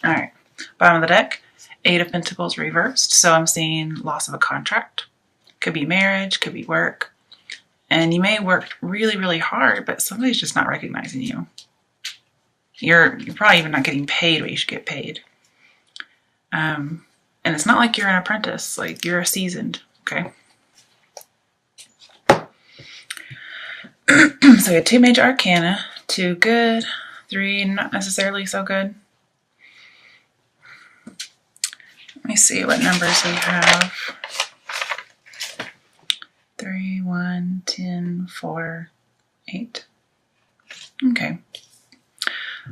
All right, bottom of the deck, Eight of Pentacles reversed. So I'm seeing loss of a contract. Could be marriage, could be work. And you may work really, really hard, but somebody's just not recognizing you. You're probably even not getting paid what you should get paid. And it's not like you're an apprentice, like you're a seasoned, okay? So you have 2 major arcana, 2 good, 3 not necessarily so good. Let me see what numbers we have. 3, 1, 10, 4, 8. Okay.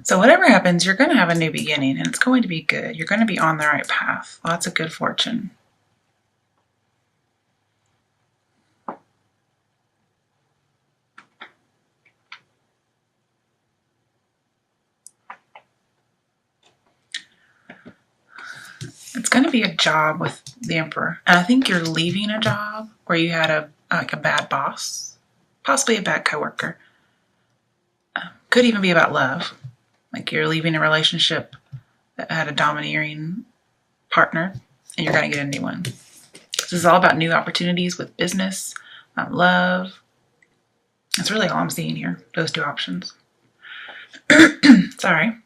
So whatever happens, you're going to have a new beginning, and it's going to be good. You're going to be on the right path. Lots of good fortune. It's going to be a job with the Emperor. And I think you're leaving a job where you had a bad boss, possibly a bad coworker. Could even be about love. Like you're leaving a relationship that had a domineering partner and you're going to get a new one. This is all about new opportunities with business, love. That's really all I'm seeing here, those 2 options. Sorry.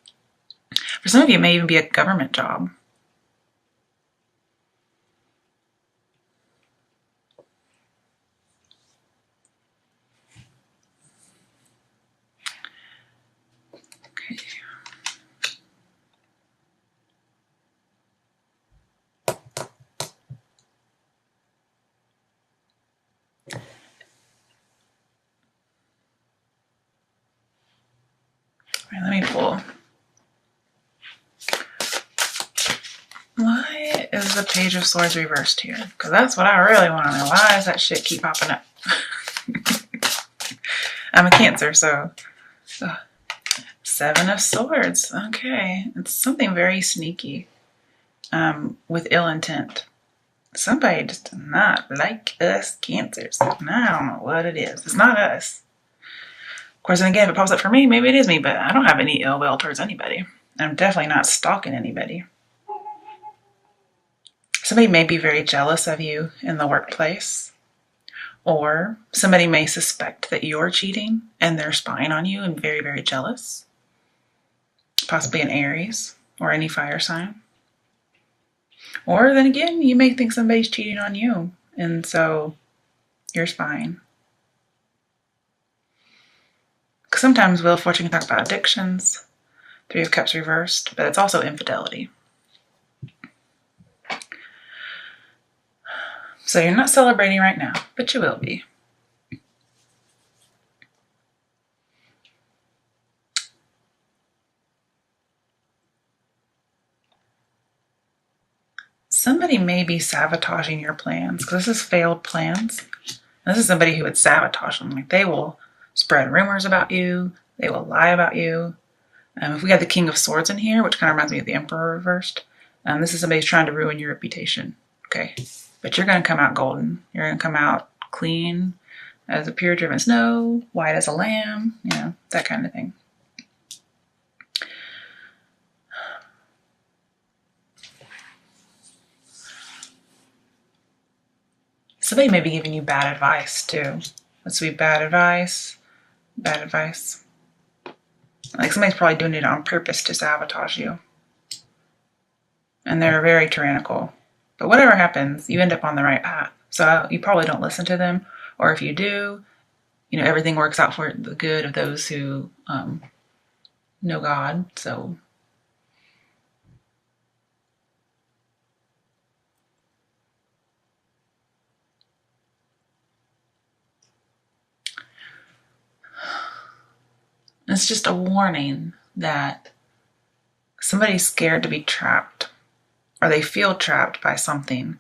For some of you, it may even be a government job. Okay. All right, let me pull. Why is the Page of Swords reversed here? Because that's what I really want to know. Why does that shit keep popping up? I'm a Cancer, so... 7 of Swords. Okay. It's something very sneaky. With ill intent. Somebody just does not like us Cancers. And I don't know what it is. It's not us. Of course, and again, if it pops up for me, maybe it is me, but I don't have any ill will towards anybody. I'm definitely not stalking anybody. Somebody may be very jealous of you in the workplace. Or somebody may suspect that you're cheating and they're spying on you and very, very jealous. Possibly an Aries or any fire sign. Or then again, you may think somebody's cheating on you and so you're spying. Because sometimes Wheel of Fortune can talk about addictions, 3 of Cups reversed, but it's also infidelity. So you're not celebrating right now, but you will be. Somebody may be sabotaging your plans, because this is failed plans. And this is somebody who would sabotage them. Like they will spread rumors about you. They will lie about you. If we had the King of Swords in here, which kind of reminds me of the Emperor reversed, this is somebody who's trying to ruin your reputation. Okay. But you're going to come out golden. You're going to come out clean as a pure driven snow, white as a lamb, you know, that kind of thing. Somebody may be giving you bad advice too. Let's be bad advice, bad advice. Like somebody's probably doing it on purpose to sabotage you. And they're very tyrannical. But whatever happens, you end up on the right path. So you probably don't listen to them. Or if you do, you know, everything works out for the good of those who know God. So it's just a warning that somebody's scared to be trapped. Or they feel trapped by something.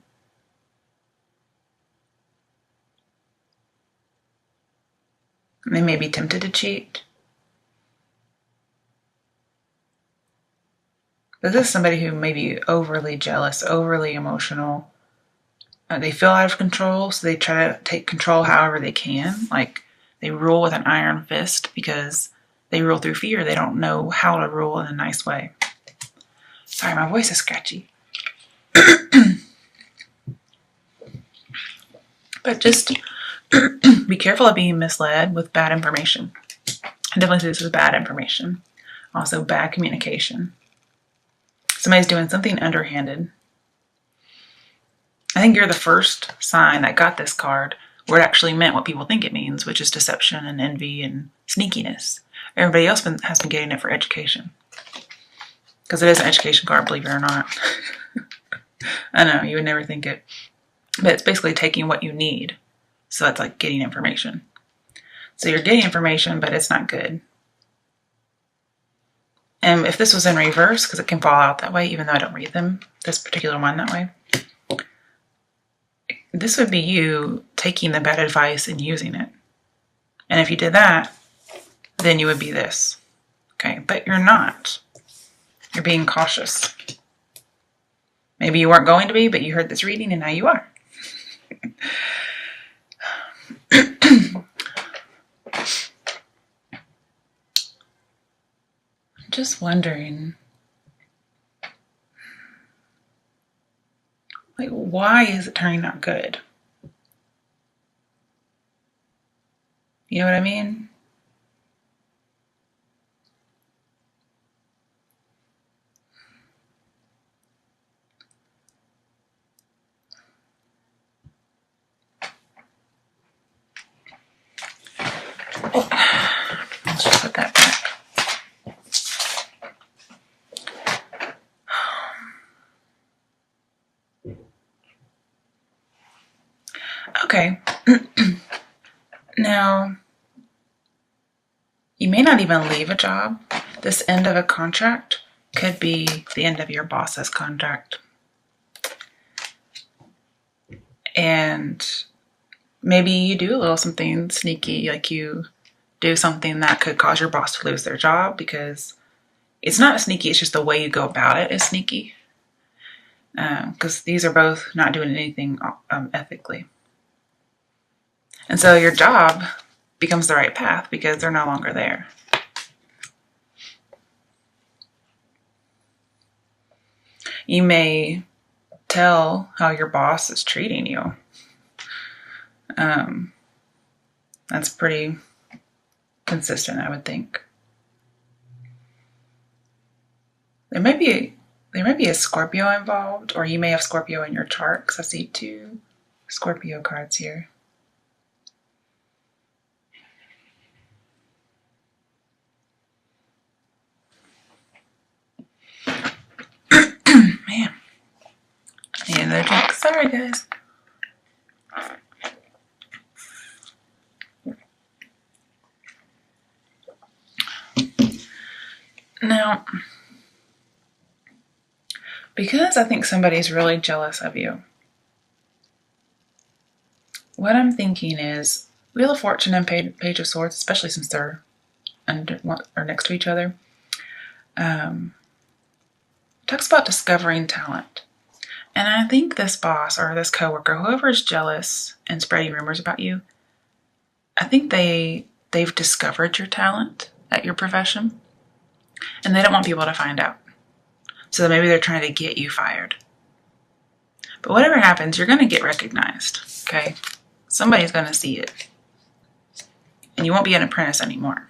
And they may be tempted to cheat. But this is somebody who may be overly jealous, overly emotional. They feel out of control, so they try to take control however they can. Like they rule with an iron fist because they rule through fear. They don't know how to rule in a nice way. Sorry, my voice is scratchy. But just be careful of being misled with bad information. I definitely say this is bad information. Also, bad communication. Somebody's doing something underhanded. I think you're the first sign that got this card where it actually meant what people think it means, which is deception and envy and sneakiness. Everybody else has been getting it for education. Because it is an education card, believe it or not. I know, you would never think it. But it's basically taking what you need. So that's like getting information. So you're getting information, but it's not good. And if this was in reverse, because it can fall out that way, even though I don't read them, this particular one that way, this would be you taking the bad advice and using it. And if you did that, then you would be this. Okay, but you're not. You're being cautious. Maybe you weren't going to be, but you heard this reading and now you are. Just wondering, like, why is it turning out good? You know what I mean? Oh, let's just put that back. Okay. Now, you may not even leave a job. This end of a contract could be the end of your boss's contract. And maybe you do a little something sneaky, like you do something that could cause your boss to lose their job, because it's not sneaky, it's just the way you go about it is sneaky. Because these are both not doing anything ethically. And so your job becomes the right path because they're no longer there. You may tell how your boss is treating you. That's pretty consistent, I would think. There may be a Scorpio involved, or you may have Scorpio in your chart, because I see 2 Scorpio cards here. Man, I need another drink. Sorry, guys. Now, because I think somebody's really jealous of you, what I'm thinking is Wheel of Fortune and Page of Swords, especially since they're under or next to each other, talks about discovering talent. And I think this boss or this coworker, whoever is jealous and spreading rumors about you, I think they've discovered your talent at your profession, and they don't want people to find out. So maybe they're trying to get you fired. But whatever happens, you're going to get recognized, okay? Somebody's going to see it. And you won't be an apprentice anymore.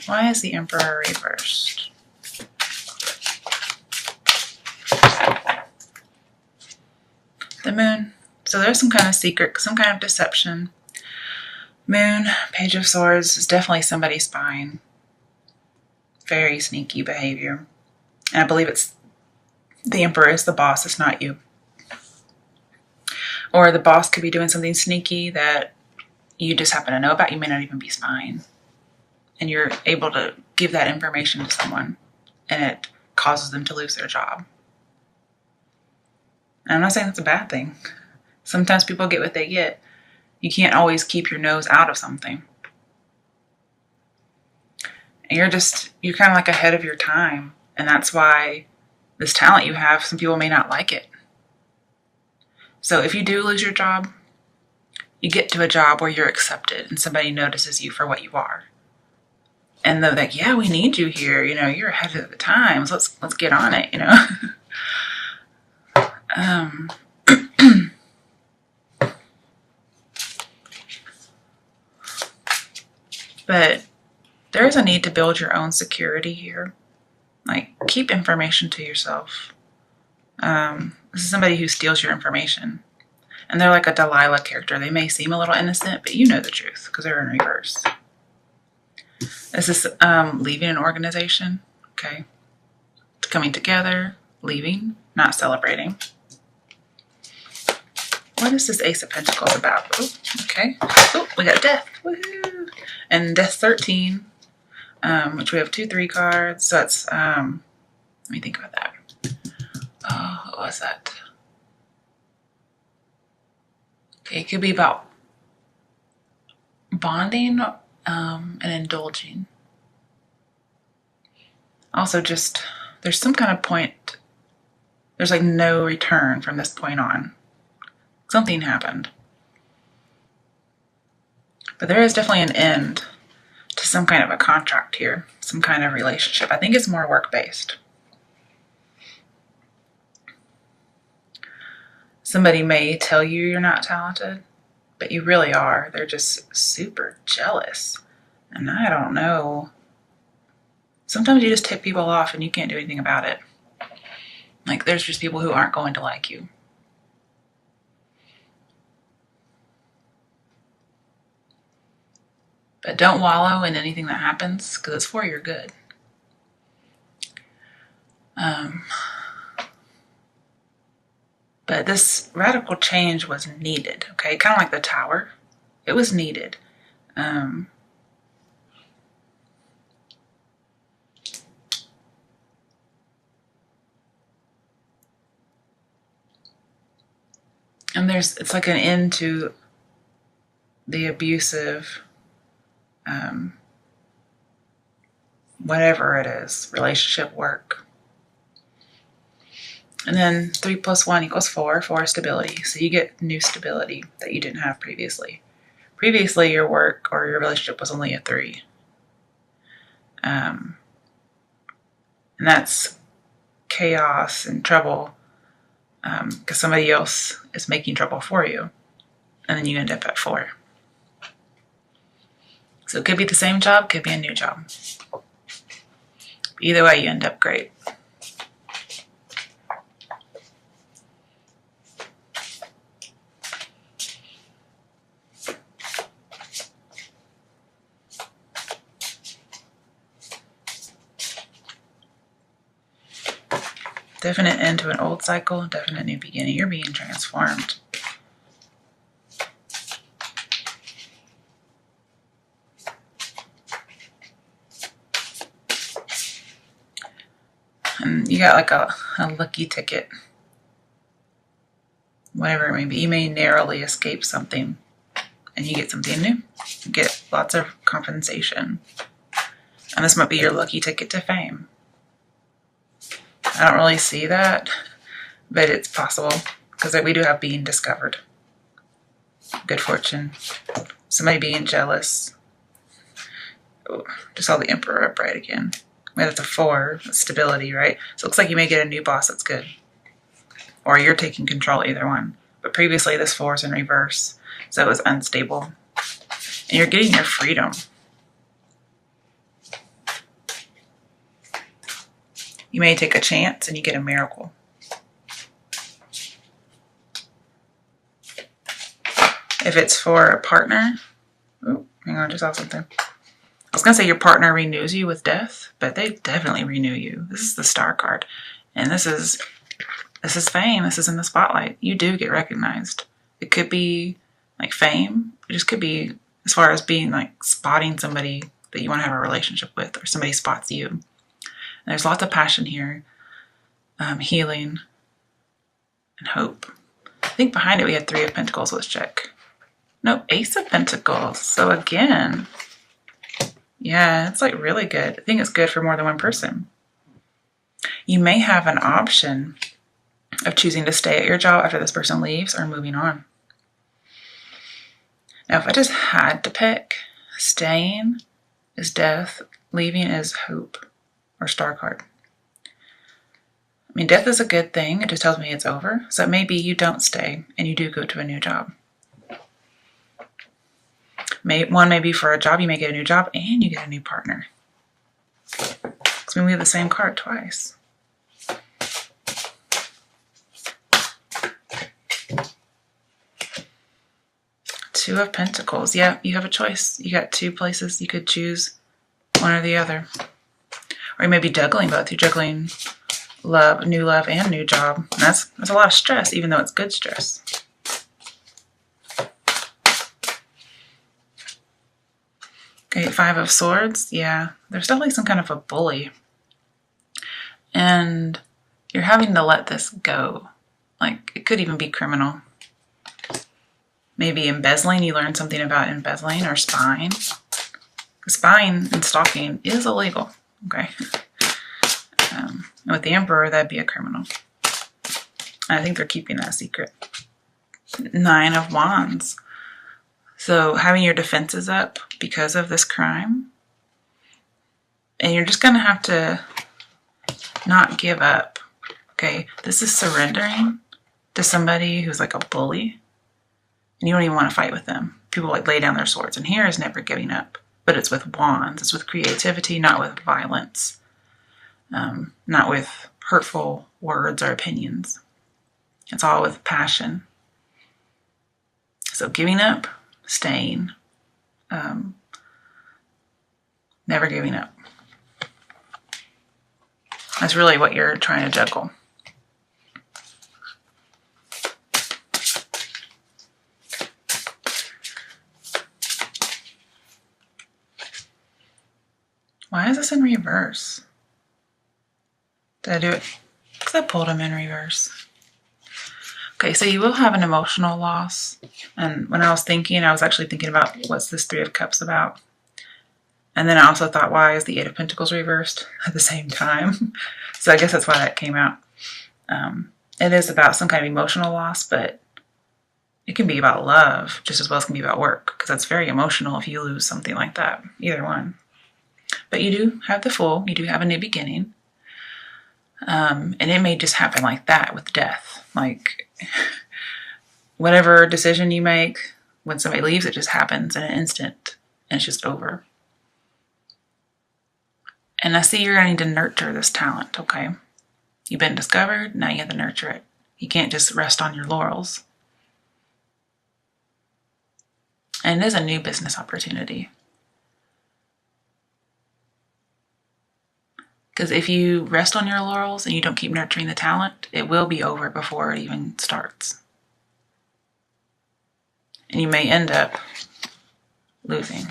Why is the Emperor reversed? The Moon. So there's some kind of secret, some kind of deception. Moon, Page of Swords is definitely somebody spying. Very sneaky behavior. And I believe it's the Emperor is the boss, it's not you. Or the boss could be doing something sneaky that you just happen to know about. You may not even be spying. And you're able to give that information to someone, and it causes them to lose their job. And I'm not saying that's a bad thing. Sometimes people get what they get. You can't always keep your nose out of something. And you're kind of like ahead of your time. And that's why this talent you have, some people may not like it. So if you do lose your job, you get to a job where you're accepted and somebody notices you for what you are. And they're like, yeah, we need you here. You know, you're ahead of the times. Let's get on it, you know. But there is a need to build your own security here. Like, keep information to yourself. This is somebody who steals your information. And they're like a Delilah character. They may seem a little innocent, but you know the truth because they're in reverse. This is leaving an organization, okay? Coming together, leaving, not celebrating. What is this Ace of Pentacles about? Ooh, okay. Oh, we got Death. Woohoo! And Death 13, which we have 2 3 cards. So that's, let me think about that. Oh, what was that? Okay, it could be about bonding and indulging. Also, just there's some kind of point, there's like no return from this point on. Something happened. But there is definitely an end to some kind of a contract here, some kind of relationship. I think it's more work-based. Somebody may tell you you're not talented, but you really are. They're just super jealous. And I don't know. Sometimes you just tick people off and you can't do anything about it. Like, there's just people who aren't going to like you. But don't wallow in anything that happens because it's for your good. But this radical change was needed, okay? Kind of like the Tower. It was needed. And it's like an end to the abusive, whatever it is, relationship, work. And then 3 + 1 = 4. 4 is stability. So you get new stability that you didn't have previously. Previously, your work or your relationship was only a 3. And that's chaos and trouble because somebody else is making trouble for you. And then you end up at 4. So it could be the same job, could be a new job. Either way, you end up great. Definite end to an old cycle, definite new beginning. You're being transformed. And you got like a lucky ticket. Whatever it may be. You may narrowly escape something and you get something new. You get lots of compensation. And this might be your lucky ticket to fame. I don't really see that, but it's possible because we do have being discovered. Good fortune. Somebody being jealous. Oh, just saw the Emperor upright again. We have the 4, stability, right? So it looks like you may get a new boss that's good. Or you're taking control, either one. But previously this 4 is in reverse, so it was unstable. And you're getting your freedom. You may take a chance and you get a miracle. If it's for a partner, oh, hang on, I just saw something. I was going to say your partner renews you with death, but they definitely renew you. This is the Star card. And this is fame. This is in the spotlight. You do get recognized. It could be like fame. It just could be as far as being like spotting somebody that you want to have a relationship with, or somebody spots you. And there's lots of passion here, healing, and hope. I think behind it we had 3 of Pentacles. Let's check. No, Ace of Pentacles. So again, yeah, it's like really good. I think it's good for more than one person. You may have an option of choosing to stay at your job after this person leaves or moving on. Now, if I just had to pick, staying is death, leaving is hope or star card. I mean, death is a good thing. It just tells me it's over. So maybe you don't stay and you do go to a new job. One may be for a job. You may get a new job and you get a new partner. Because we have the same card twice. Two of Pentacles. Yeah, you have a choice. You got two places you could choose, one or the other. Or you may be juggling both. You're juggling love and new job. And that's a lot of stress, even though it's good stress. Okay, Five of Swords. Yeah, there's definitely some kind of a bully. And you're having to let this go. Like, it could even be criminal. Maybe embezzling. You learn something about embezzling or spying. Spying and stalking is illegal. Okay. With the Emperor, that'd be a criminal. I think they're keeping that secret. Nine of Wands. So having your defenses up because of this crime. And you're just going to have to not give up. Okay. This is surrendering to somebody who's like a bully. And you don't even want to fight with them. People like lay down their swords. And here is never giving up. But it's with wands. It's with creativity, not with violence. Not with hurtful words or opinions. It's all with passion. So giving up, staying, never giving up. That's really what you're trying to juggle. Why is this in reverse? Did I do it? Because I pulled him in reverse. Okay, so you will have an emotional loss. And when I was thinking, I was actually thinking about what's this Three of Cups about. And then I also thought, why is the Eight of Pentacles reversed at the same time? So I guess that's why that came out. It is about some kind of emotional loss, but it can be about love just as well as it can be about work. Because that's very emotional if you lose something like that. Either one. But you do have the Fool. You do have a new beginning. And it may just happen like that with death. Like, whatever decision you make, when somebody leaves, it just happens in an instant. And it's just over. And I see you're going to need to nurture this talent, okay? You've been discovered, now you have to nurture it. You can't just rest on your laurels. And it is a new business opportunity. Because if you rest on your laurels and you don't keep nurturing the talent, it will be over before it even starts. And you may end up losing.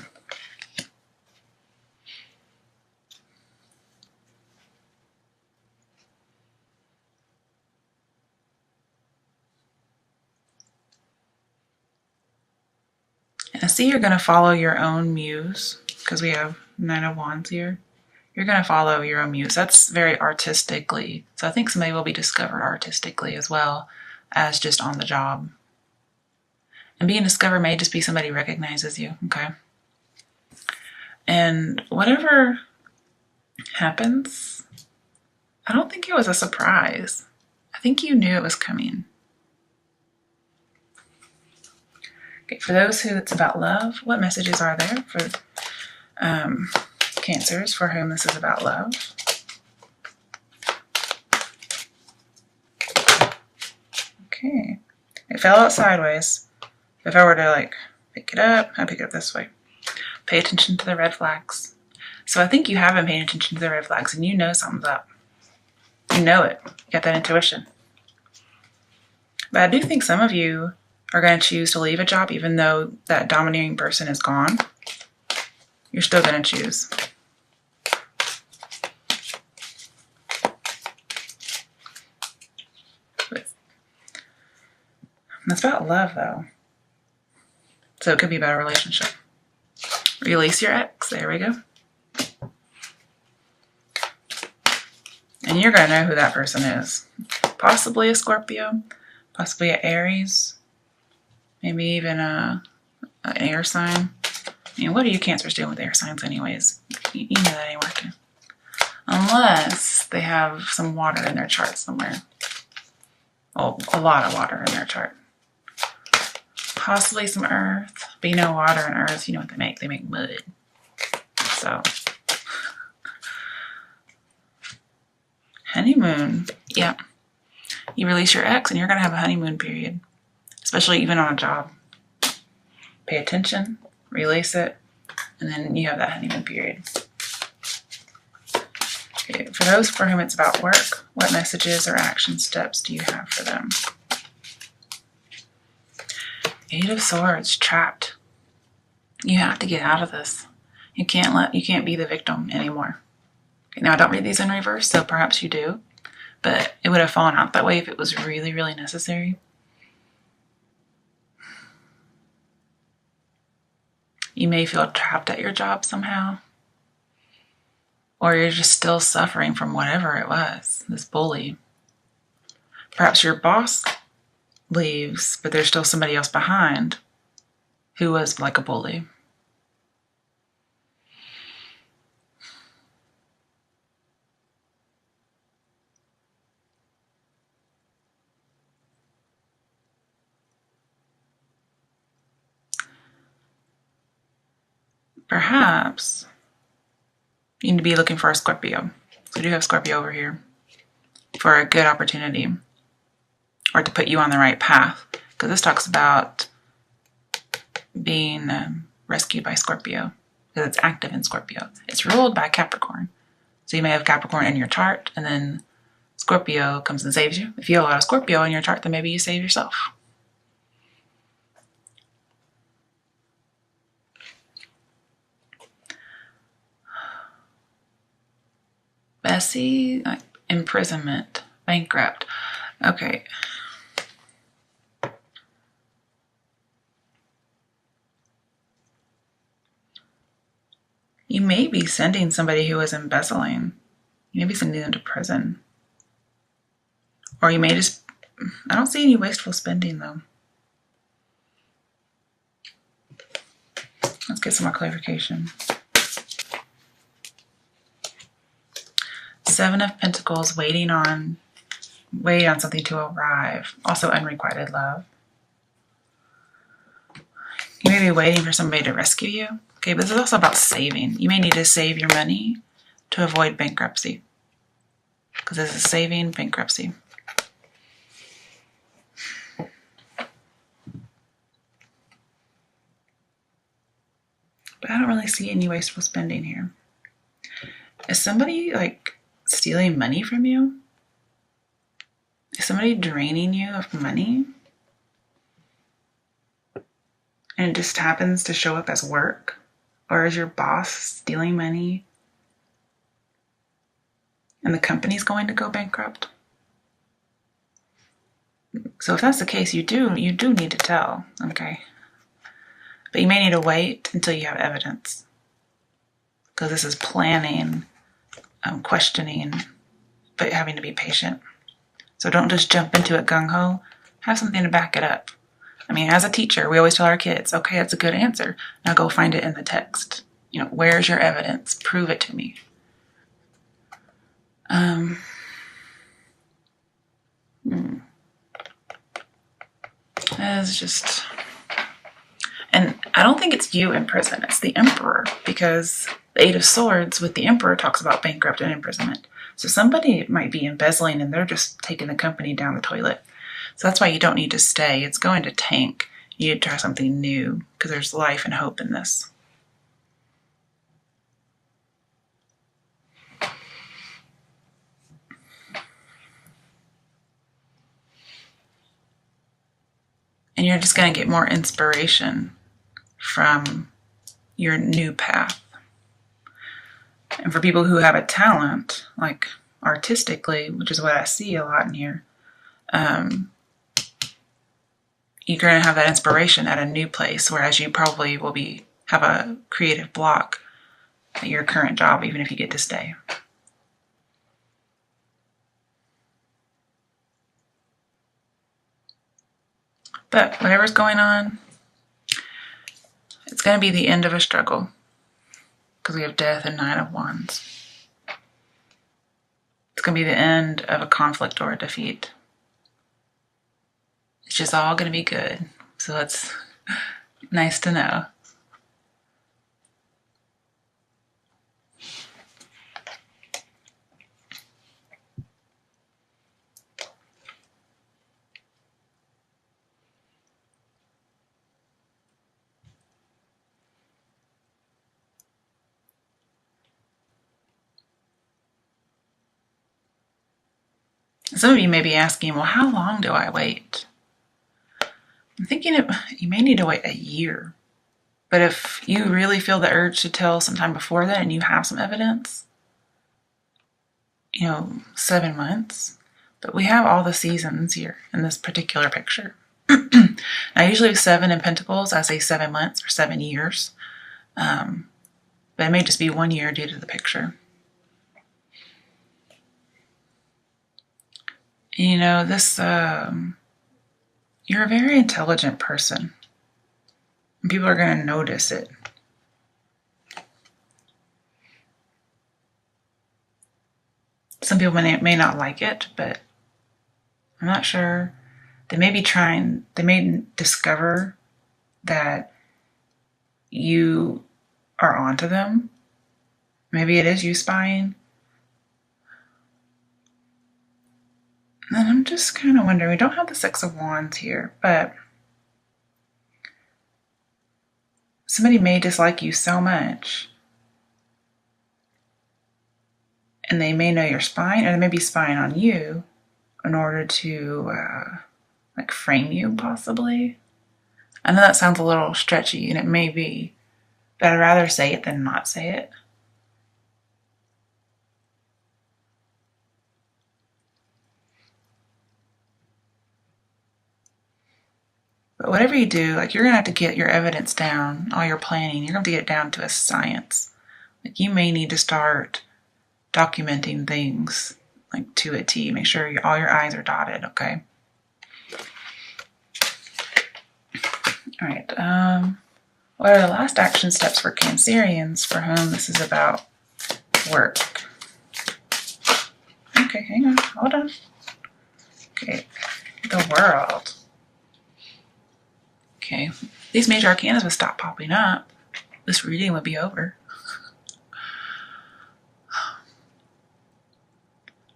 And I see you're going to follow your own muse, because we have Nine of Wands here. You're going to follow your own muse. That's very artistically. So I think somebody will be discovered artistically as well as just on the job. And being discovered may just be somebody recognizes you, okay? And whatever happens, I don't think it was a surprise. I think you knew it was coming. Okay, for those who it's about love, what messages are there for Cancers for whom this is about love? Okay. It fell out sideways. If I were to like pick it up, I'd pick it up this way. Pay attention to the red flags. So I think you have been paying attention to the red flags and you know something's up. You know it. You got that intuition. But I do think some of you are going to choose to leave a job even though that domineering person is gone. You're still going to choose. That's about love, though. So it could be about a relationship. Release your ex. There we go. And you're going to know who that person is. Possibly a Scorpio. Possibly an Aries. Maybe even an air sign. I mean, what are you Cancers doing with air signs anyways? You know that ain't working. Unless they have some water in their chart somewhere. Oh, a lot of water in their chart. Possibly some earth. But you know, water and earth, you know what they make? They make mud. So, honeymoon. Yeah. You release your ex and you're going to have a honeymoon period. Especially even on a job. Pay attention, release it, and then you have that honeymoon period. Okay, for those for whom it's about work, what messages or action steps do you have for them? Eight of Swords, trapped. You have to get out of this. You can't be the victim anymore. Okay, now I don't read these in reverse, so perhaps you do, but it would have fallen out that way if it was really, really necessary. You may feel trapped at your job somehow. Or you're just still suffering from whatever it was, this bully. Perhaps your boss leaves, but there's still somebody else behind who was like a bully. Perhaps you need to be looking for a Scorpio. So I do have Scorpio over here for a good opportunity or to put you on the right path. Because this talks about being rescued by Scorpio because it's active in Scorpio. It's ruled by Capricorn. So you may have Capricorn in your chart and then Scorpio comes and saves you. If you have a lot of Scorpio in your chart, then maybe you save yourself. Bessie, like imprisonment, bankrupt. Okay. You may be sending somebody who is embezzling. You may be sending them to prison. Or you may just, I don't see any wasteful spending though. Let's get some more clarification. Seven of Pentacles, waiting on something to arrive. Also unrequited love. You may be waiting for somebody to rescue you. Okay, but this is also about saving. You may need to save your money to avoid bankruptcy. Because this is saving bankruptcy. But I don't really see any wasteful spending here. Is somebody like stealing money from you? Is somebody draining you of money? And it just happens to show up as work? Or is your boss stealing money and the company's going to go bankrupt? So if that's the case, you do need to tell, okay? But you may need to wait until you have evidence. Because this is planning, questioning, but having to be patient. So don't just jump into it gung-ho. Have something to back it up. I mean, as a teacher, we always tell our kids, okay, that's a good answer. Now go find it in the text. You know, where's your evidence? Prove it to me. It's just... And I don't think it's you in prison. It's the Emperor. Because the Eight of Swords with the Emperor talks about bankrupt and imprisonment. So somebody might be embezzling and they're just taking the company down the toilet. So that's why you don't need to stay. It's going to tank. You need to try something new because there's life and hope in this. And you're just going to get more inspiration from your new path. And for people who have a talent, like artistically, which is what I see a lot in here, you're going to have that inspiration at a new place, whereas you probably will have a creative block at your current job, even if you get to stay. But whatever's going on, it's going to be the end of a struggle. because we have death and Nine of Wands. It's going to be the end of a conflict or a defeat. It's just all going to be good. So it's nice to know. Some of you may be asking, well, how long do I wait? I'm thinking you may need to wait a year. But if you really feel the urge to tell sometime before that and you have some evidence, 7 months. But we have all the seasons here in this particular picture. Now, usually with 7 in Pentacles, I say 7 months or 7 years. But it may just be 1 year due to the picture. This, you're a very intelligent person. And people are going to notice it. Some people may not like it, but I'm not sure. They may discover that you are onto them. Maybe it is you spying. And I'm just kind of wondering, we don't have the Six of Wands here, but somebody may dislike you so much, and they may know you're spying, or they may be spying on you in order to frame you, possibly. I know that sounds a little stretchy, and it may be, but I'd rather say it than not say it. But whatever you do, you're going to have to get your evidence down, all your planning, you're going to have to get it down to a science. You may need to start documenting things, to a T. Make sure all your I's are dotted, okay? All right. What are the last action steps for Cancerians for whom this is about work? Okay, hang on. Hold on. Okay. The World. Okay, these major arcana would stop popping up. This reading would be over.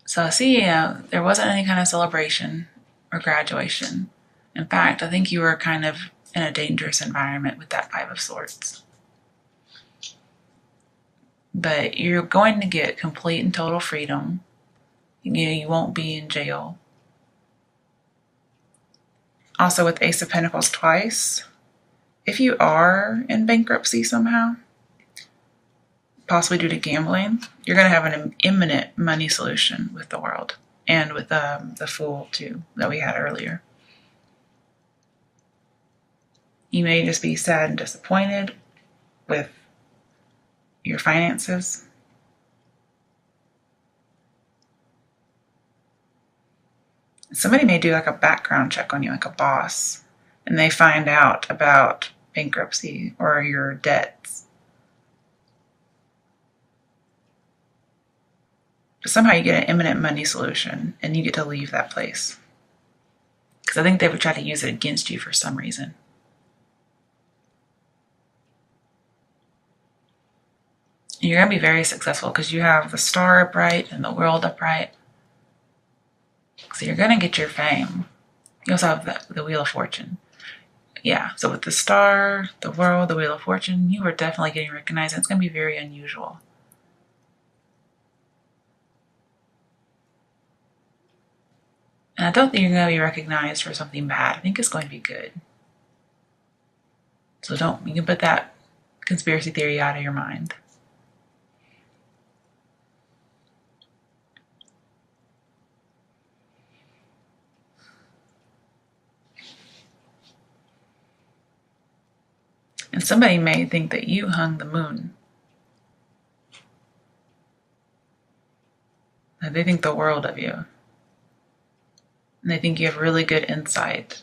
So I see, there wasn't any kind of celebration or graduation. In fact, I think you were kind of in a dangerous environment with that Five of Swords. But you're going to get complete and total freedom. You won't be in jail. Also with Ace of Pentacles twice, if you are in bankruptcy somehow, possibly due to gambling, you're going to have an imminent money solution with the World and with the Fool too that we had earlier. You may just be sad and disappointed with your finances. Somebody may do a background check on you, like a boss, and they find out about bankruptcy or your debts. But somehow you get an imminent money solution and you get to leave that place. Because I think they would try to use it against you for some reason. And you're going to be very successful because you have the Star upright and the World upright. So you're going to get your fame. You also have the Wheel of Fortune. Yeah, so with the Star, the World, the Wheel of Fortune, you are definitely getting recognized. And it's going to be very unusual. And I don't think you're going to be recognized for something bad. I think it's going to be good. So you can put that conspiracy theory out of your mind. And somebody may think that you hung the moon. That they think the world of you. And they think you have really good insight.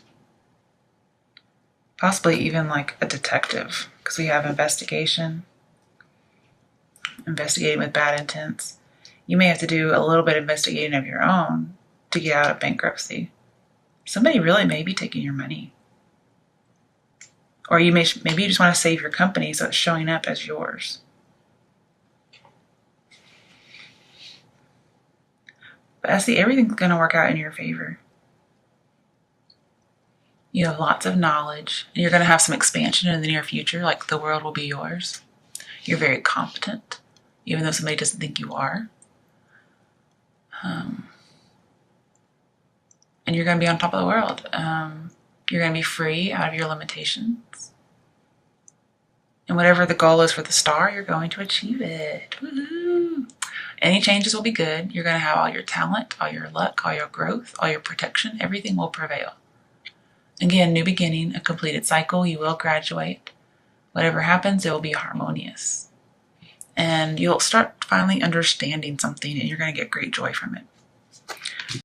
Possibly even like a detective, because we have investigation. investigating with bad intents. You may have to do a little bit of investigating of your own to get out of bankruptcy. Somebody really may be taking your money. Or maybe you just want to save your company so it's showing up as yours. But I see everything's going to work out in your favor. You have lots of knowledge, and you're going to have some expansion in the near future, like the world will be yours. You're very competent, even though somebody doesn't think you are. And you're going to be on top of the world. You're going to be free out of your limitations. And whatever the goal is for the star, you're going to achieve it. Woohoo! Any changes will be good. You're going to have all your talent, all your luck, all your growth, all your protection. Everything will prevail. Again, new beginning, a completed cycle. You will graduate. Whatever happens, it will be harmonious. And you'll start finally understanding something, and you're going to get great joy from it.